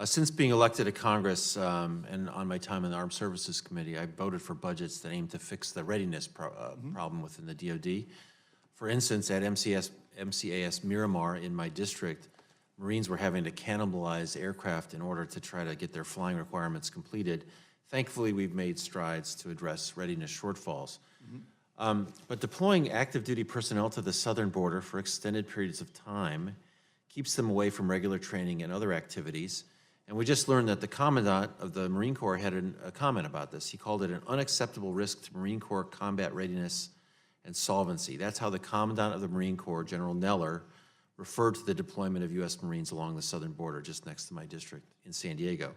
Since being elected to Congress and on my time in the Armed Services Committee, I voted for budgets that aim to fix the readiness problem within the DOD. For instance, at MCAS Miramar in my district, Marines were having to cannibalize aircraft in order to try to get their flying requirements completed. Thankfully, we've made strides to address readiness shortfalls. But deploying active duty personnel to the southern border for extended periods of time keeps them away from regular training and other activities. And we just learned that the Commandant of the Marine Corps had a comment about this. He called it an unacceptable risk to Marine Corps combat readiness and solvency. That's how the Commandant of the Marine Corps, General Neller, referred to the deployment of U.S. Marines along the southern border just next to my district in San Diego.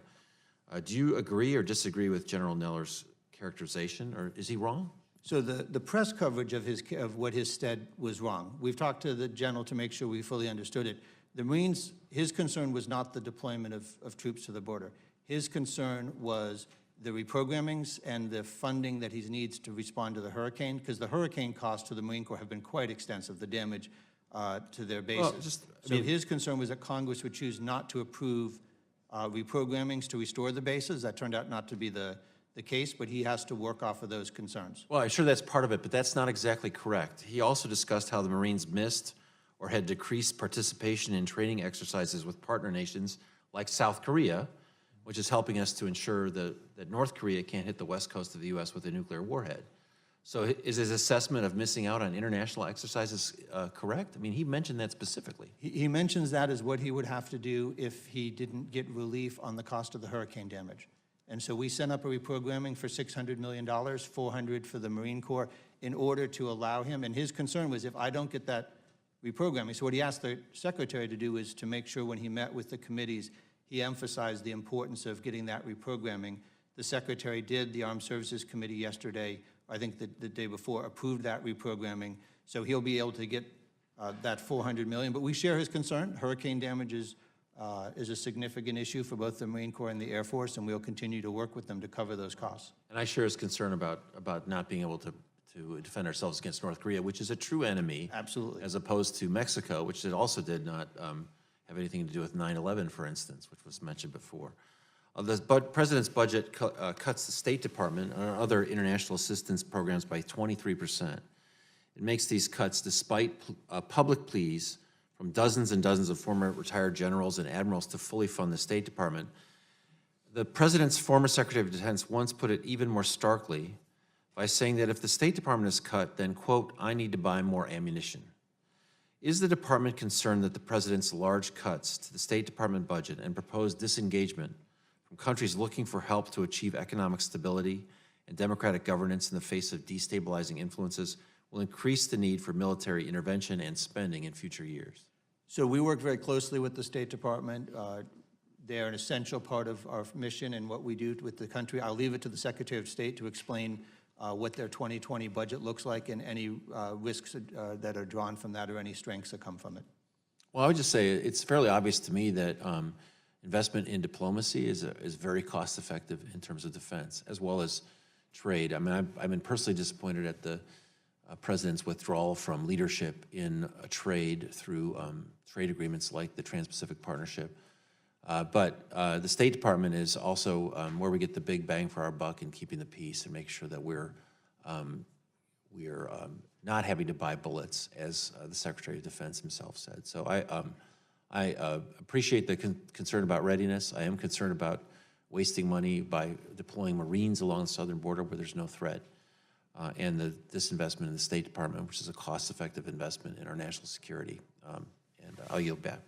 Do you agree or disagree with General Neller's characterization, or is he wrong? So the press coverage of what he said was wrong. We've talked to the general to make sure we fully understood it. The Marines, his concern was not the deployment of troops to the border. His concern was the reprogrammings and the funding that he needs to respond to the hurricane, because the hurricane costs to the Marine Corps have been quite extensive, the damage to their bases. Well, his concern was that Congress would choose not to approve reprogrammings to restore the bases. That turned out not to be the case, but he has to work off of those concerns. Well, I'm sure that's part of it, but that's not exactly correct. He also discussed how the Marines missed or had decreased participation in training exercises with partner nations like South Korea, which is helping us to ensure that North Korea can't hit the west coast of the U.S. with a nuclear warhead. So is his assessment of missing out on international exercises correct? I mean, he mentioned that specifically. He mentions that as what he would have to do if he didn't get relief on the cost of the hurricane damage. And so we sent up a reprogramming for $600 million, $400 for the Marine Corps, in order to allow him, and his concern was if I don't get that reprogramming. So what he asked the Secretary to do is to make sure when he met with the committees, he emphasized the importance of getting that reprogramming. The Secretary did. The Armed Services Committee yesterday, I think the day before, approved that reprogramming. So he'll be able to get that $400 million. But we share his concern. Hurricane damage is a significant issue for both the Marine Corps and the Air Force, and we'll continue to work with them to cover those costs. And I share his concern about not being able to defend ourselves against North Korea, which is a true enemy. Absolutely. As opposed to Mexico, which also did not have anything to do with 9/11, for instance, which was mentioned before. The President's budget cuts the State Department and other international assistance programs by 23%. It makes these cuts despite public pleas from dozens and dozens of former retired generals and admirals to fully fund the State Department. The President's former Secretary of Defense once put it even more starkly by saying that if the State Department is cut, then, quote, I need to buy more ammunition. Is the department concerned that the President's large cuts to the State Department budget and proposed disengagement from countries looking for help to achieve economic stability and democratic governance in the face of destabilizing influences will increase the need for military intervention and spending in future years? So we work very closely with the State Department. They're an essential part of our mission and what we do with the country. I'll leave it to the Secretary of State to explain what their 2020 budget looks like and any risks that are drawn from that or any strengths that come from it. Well, I would just say it's fairly obvious to me that investment in diplomacy is very cost effective in terms of defense, as well as trade. I mean, I've been personally disappointed at the President's withdrawal from leadership in trade through trade agreements like the Trans-Pacific Partnership. But the State Department is also where we get the big bang for our buck in keeping the peace and make sure that we're not having to buy bullets, as the Secretary of Defense himself said. So I appreciate the concern about readiness. I am concerned about wasting money by deploying Marines along the southern border where there's no threat, and the disinvestment in the State Department, which is a cost-effective investment in our national security. And I'll yield back.